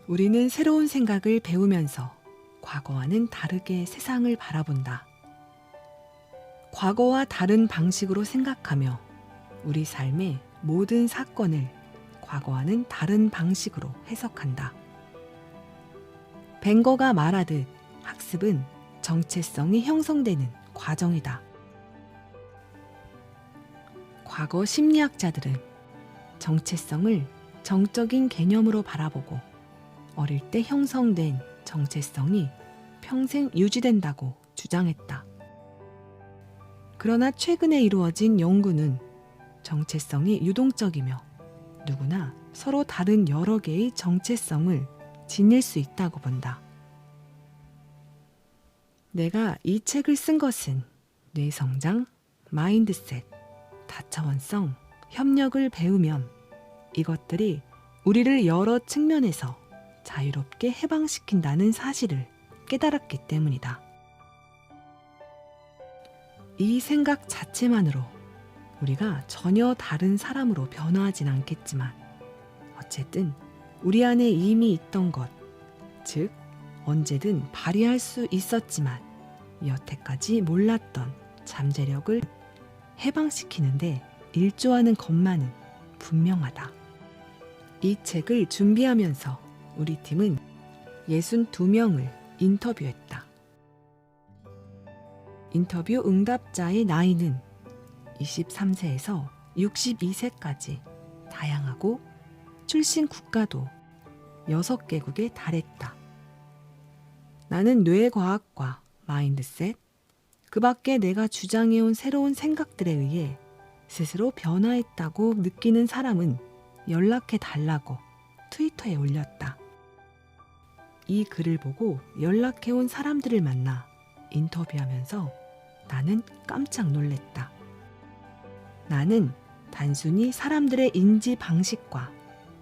우리는 새로운 생각을 배우면서 과거와는 다르게 세상을 바라본다. 과거와 다른 방식으로 생각하며 우리 삶의 모든 사건을 과거와는 다른 방식으로 해석한다. 벵거가 말하듯 학습은 정체성이 형성되는 과정이다. 과거 심리학자들은 정체성을 정적인 개념으로 바라보고 어릴 때 형성된 정체성이 평생 유지된다고 주장했다. 그러나 최근에 이루어진 연구는 정체성이 유동적이며 누구나 서로 다른 여러 개의 정체성을 지닐 수 있다고 본다. 내가 이 책을 쓴 것은 뇌성장, 마인드셋, 다차원성, 협력을 배우면 이것들이 우리를 여러 측면에서 자유롭게 해방시킨다는 사실을 깨달았기 때문이다. 이 생각 자체만으로 우리가 전혀 다른 사람으로 변화하진 않겠지만 어쨌든 우리 안에 이미 있던 것, 즉 언제든 발휘할 수 있었지만 여태까지 몰랐던 잠재력을 해방시키는데 일조하는 것만은 분명하다. 이 책을 준비하면서 우리 팀은 62명을 인터뷰했다. 인터뷰 응답자의 나이는 23세에서 62세까지 다양하고 출신 국가도 6개국에 달했다. 나는 뇌과학과 마인드셋, 그 밖에 내가 주장해온 새로운 생각들에 의해 스스로 변화했다고 느끼는 사람은 연락해 달라고 트위터에 올렸다. 이 글을 보고 연락해온 사람들을 만나 인터뷰하면서 나는 깜짝 놀랐다. 나는 단순히 사람들의 인지 방식과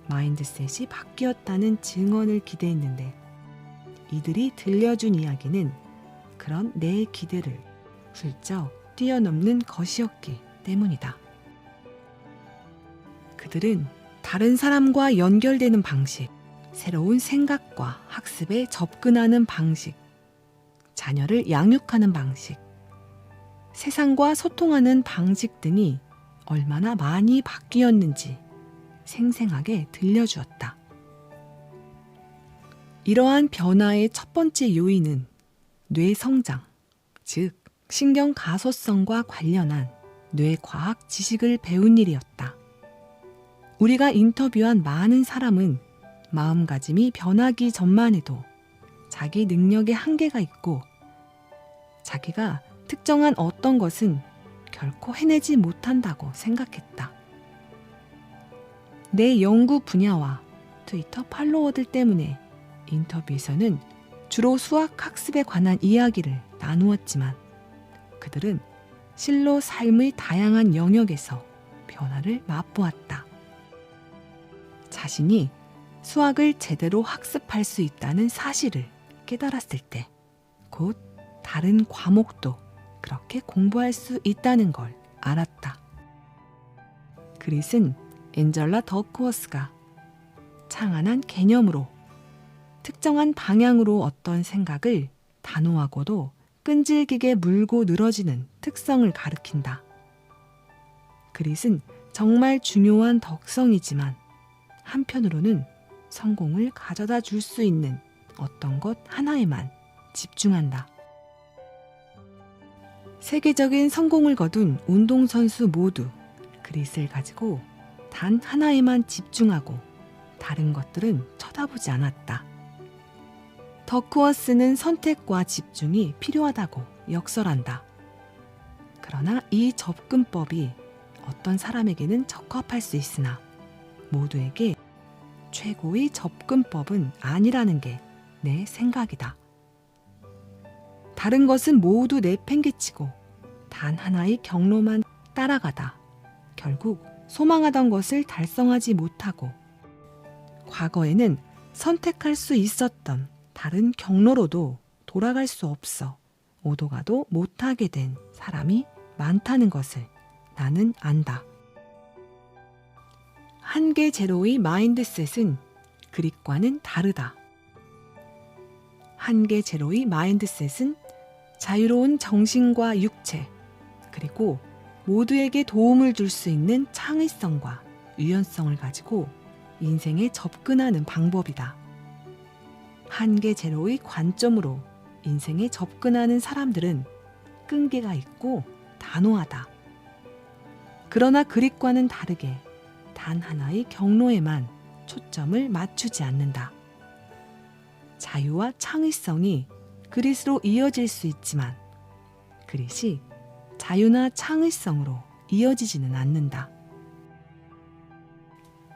마인드셋이 바뀌었다는 증언을 기대했는데 이들이 들려준 이야기는 그런 내 기대를 훌쩍 뛰어넘는 것이었기 때문이다. 그들은 다른 사람과 연결되는 방식, 새로운 생각과 학습에 접근하는 방식, 자녀를 양육하는 방식, 세상과 소통하는 방식 등이 얼마나 많이 바뀌었는지 생생하게 들려주었다. 이러한 변화의 첫 번째 요인은 뇌 성장, 즉 신경 가소성과 관련한 뇌과학 지식을 배운 일이었다. 우리가 인터뷰한 많은 사람은 마음가짐이 변하기 전만 해도 자기 능력에 한계가 있고 자기가 특정한 어떤 것은 결코 해내지 못한다고 생각했다. 내 연구 분야와 트위터 팔로워들 때문에 인터뷰에서는 주로 수학 학습에 관한 이야기를 나누었지만 그들은 실로 삶의 다양한 영역에서 변화를 맛보았다. 자신이 수학을 제대로 학습할 수 있다는 사실을 깨달았을 때 곧 다른 과목도 그렇게 공부할 수 있다는 걸 알았다. 그릿은 앤젤라 더크워스가 창안한 개념으로 특정한 방향으로 어떤 생각을 단호하고도 끈질기게 물고 늘어지는 특성을 가리킨다. 그릿은 정말 중요한 덕성이지만 한편으로는 성공을 가져다 줄 수 있는 어떤 것 하나에만 집중한다. 세계적인 성공을 거둔 운동선수 모두 그릿을 가지고 단 하나에만 집중하고 다른 것들은 쳐다보지 않았다. 더크워스는 선택과 집중이 필요하다고 역설한다. 그러나 이 접근법이 어떤 사람에게는 적합할 수 있으나 모두에게 최고의 접근법은 아니라는 게 내 생각이다. 다른 것은 모두 내팽개치고 단 하나의 경로만 따라가다 결국 소망하던 것을 달성하지 못하고 과거에는 선택할 수 있었던 다른 경로로도 돌아갈 수 없어 오도 가도 못하게 된 사람이 많다는 것을 나는 안다. 한계 제로의 마인드셋은 그릿과는 다르다. 한계 제로의 마인드셋은 자유로운 정신과 육체, 그리고 모두에게 도움을 줄 수 있는 창의성과 유연성을 가지고 인생에 접근하는 방법이다. 한계 제로의 관점으로 인생에 접근하는 사람들은 끈기가 있고 단호하다. 그러나 그릿과는 다르게 단 하나의 경로에만 초점을 맞추지 않는다. 자유와 창의성이 그릿으로 이어질 수 있지만 그릿이 자유나 창의성으로 이어지지는 않는다.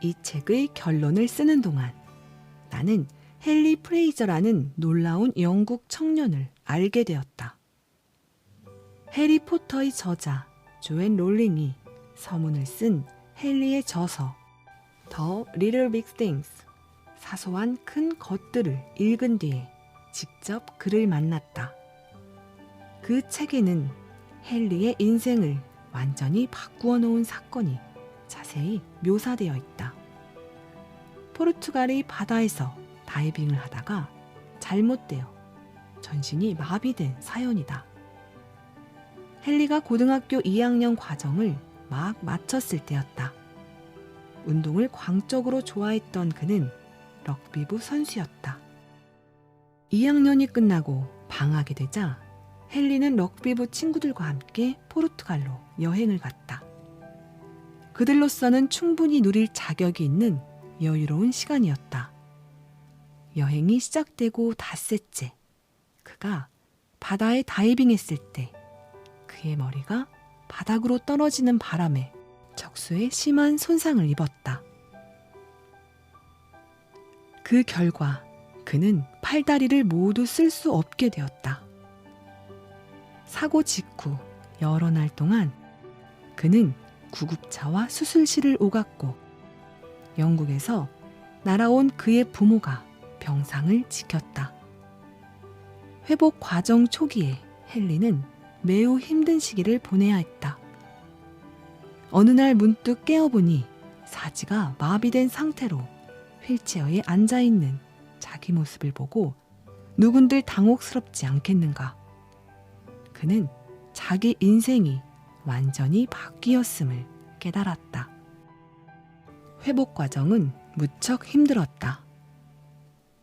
이 책의 결론을 쓰는 동안 나는 헨리 프레이저라는 놀라운 영국 청년을 알게 되었다. 해리포터의 저자 조앤 롤링이 서문을 쓴 헨리의 저서 The Little Big Things, 사소한 큰 것들을 읽은 뒤에 직접 그를 만났다. 그 책에는 헨리의 인생을 완전히 바꾸어 놓은 사건이 자세히 묘사되어 있다. 포르투갈의 바다에서 다이빙을 하다가 잘못되어 전신이 마비된 사연이다. 헨리가 고등학교 2학년 과정을 막 마쳤을 때였다. 운동을 광적으로 좋아했던 그는 럭비부 선수였다. 2학년이 끝나고 방학이 되자 헨리는 럭비부 친구들과 함께 포르투갈로 여행을 갔다. 그들로서는 충분히 누릴 자격이 있는 여유로운 시간이었다. 여행이 시작되고 닷새째, 그가 바다에 다이빙했을 때 그의 머리가 바닥으로 떨어지는 바람에 적수에 심한 손상을 입었다. 그 결과 그는 팔다리를 모두 쓸 수 없게 되었다. 사고 직후 여러 날 동안 그는 구급차와 수술실을 오갔고 영국에서 날아온 그의 부모가 병상을 지켰다. 회복 과정 초기에 헨리는 매우 힘든 시기를 보내야 했다. 어느 날 문득 깨어보니 사지가 마비된 상태로 휠체어에 앉아있는 자기 모습을 보고 누군들 당혹스럽지 않겠는가. 그는 자기 인생이 완전히 바뀌었음을 깨달았다. 회복 과정은 무척 힘들었다.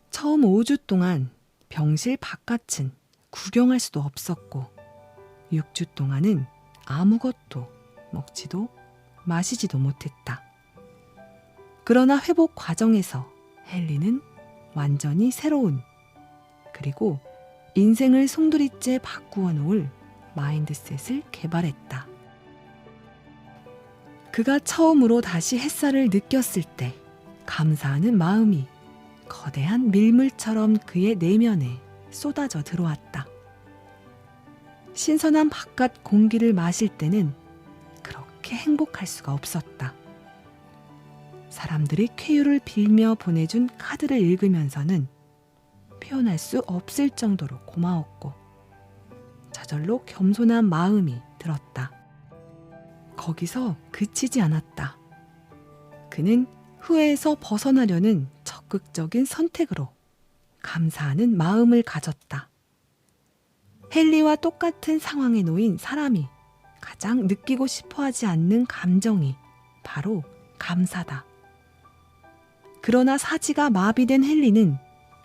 처음 5주 동안 병실 바깥은 구경할 수도 없었고 6주 동안은 아무것도 먹지도 마시지도 못했다. 그러나 회복 과정에서 헨리는 완전히 새로운, 그리고 인생을 송두리째 바꾸어 놓을 마인드셋을 개발했다. 그가 처음으로 다시 햇살을 느꼈을 때 감사하는 마음이 거대한 밀물처럼 그의 내면에 쏟아져 들어왔다. 신선한 바깥 공기를 마실 때는 그렇게 행복할 수가 없었다. 사람들이 쾌유를 빌며 보내준 카드를 읽으면서는 표현할 수 없을 정도로 고마웠고 저절로 겸손한 마음이 들었다. 거기서 그치지 않았다. 그는 후회에서 벗어나려는 적극적인 선택으로 감사하는 마음을 가졌다. 헨리와 똑같은 상황에 놓인 사람이 가장 느끼고 싶어하지 않는 감정이 바로 감사다. 그러나 사지가 마비된 헨리는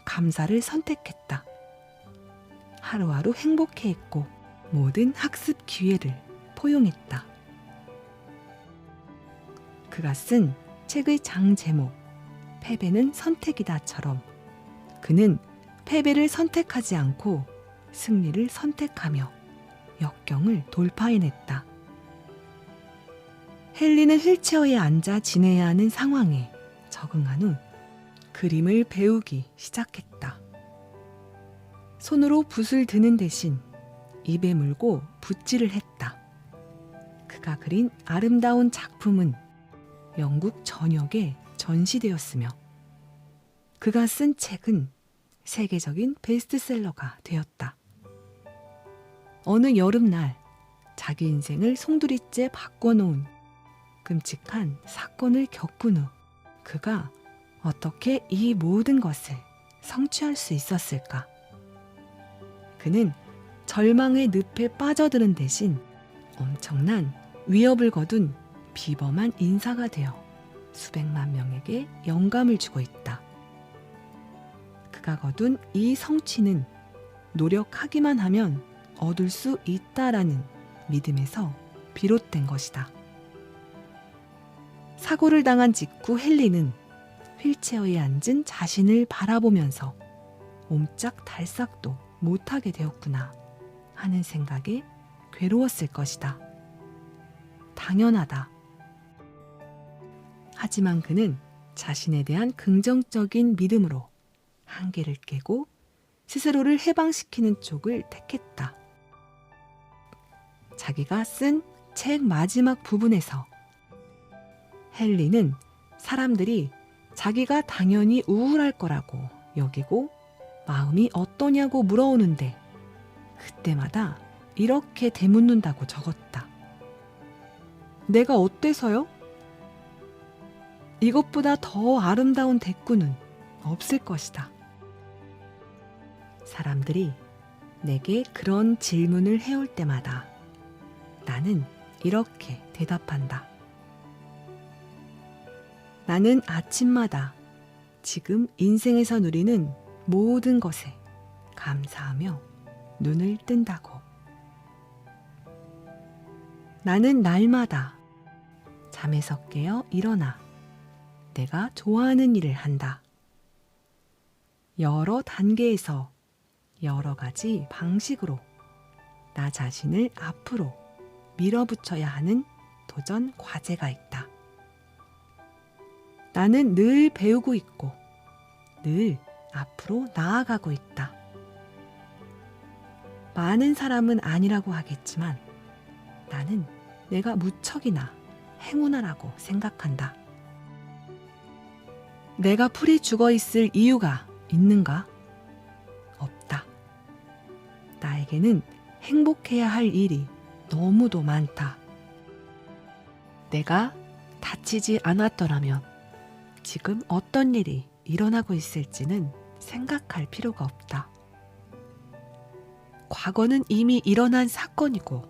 감사를 선택했다. 하루하루 행복해했고 모든 학습 기회를 포용했다. 그가 쓴 책의 장 제목 패배는 선택이다처럼 그는 패배를 선택하지 않고 승리를 선택하며 역경을 돌파해냈다. 헨리는 휠체어에 앉아 지내야 하는 상황에 적응한 후 그림을 배우기 시작했다. 손으로 붓을 드는 대신 입에 물고 붓질을 했다. 그가 그린 아름다운 작품은 영국 전역에 전시되었으며 그가 쓴 책은 세계적인 베스트셀러가 되었다. 어느 여름날 자기 인생을 송두리째 바꿔놓은 끔찍한 사건을 겪은 후 그가 어떻게 이 모든 것을 성취할 수 있었을까? 그는 절망의 늪에 빠져드는 대신 엄청난 위협을 거둔 비범한 인사가 되어 수백만 명에게 영감을 주고 있다. 그가 거둔 이 성취는 노력하기만 하면 얻을 수 있다라는 믿음에서 비롯된 것이다. 사고를 당한 직후 헨리는 휠체어에 앉은 자신을 바라보면서 옴짝달싹도 못하게 되었구나 하는 생각에 괴로웠을 것이다. 당연하다. 하지만 그는 자신에 대한 긍정적인 믿음으로 한계를 깨고 스스로를 해방시키는 쪽을 택했다. 자기가 쓴 책 마지막 부분에서 헨리는 사람들이 자기가 당연히 우울할 거라고 여기고 마음이 어떠냐고 물어오는데 그때마다 이렇게 되묻는다고 적었다. 내가 어때서요? 이것보다 더 아름다운 대꾸는 없을 것이다. 사람들이 내게 그런 질문을 해올 때마다 나는 이렇게 대답한다. 나는 아침마다 지금 인생에서 누리는 모든 것에 감사하며 눈을 뜬다고. 나는 날마다 잠에서 깨어 일어나 내가 좋아하는 일을 한다. 여러 단계에서 여러 가지 방식으로 나 자신을 앞으로 밀어붙여야 하는 도전 과제가 있다. 나는 늘 배우고 있고 늘 앞으로 나아가고 있다. 많은 사람은 아니라고 하겠지만 나는 내가 무척이나 행운아라고 생각한다. 내가 풀이 죽어 있을 이유가 있는가? 없다. 나에게는 행복해야 할 일이 너무도 많다. 내가 다치지 않았더라면 지금 어떤 일이 일어나고 있을지는 생각할 필요가 없다. 과거는 이미 일어난 사건이고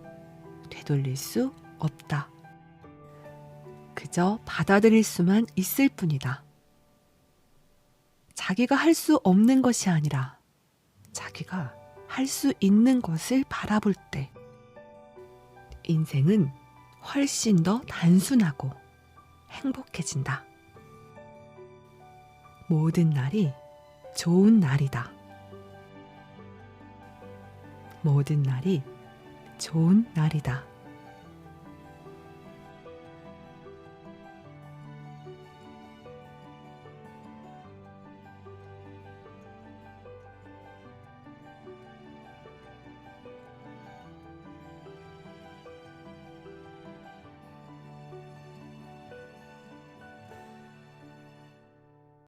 되돌릴 수 없다. 그저 받아들일 수만 있을 뿐이다. 자기가 할 수 없는 것이 아니라 자기가 할 수 있는 것을 바라볼 때 인생은 훨씬 더 단순하고 행복해진다. 모든 날이 좋은 날이다. 모든 날이 좋은 날이다.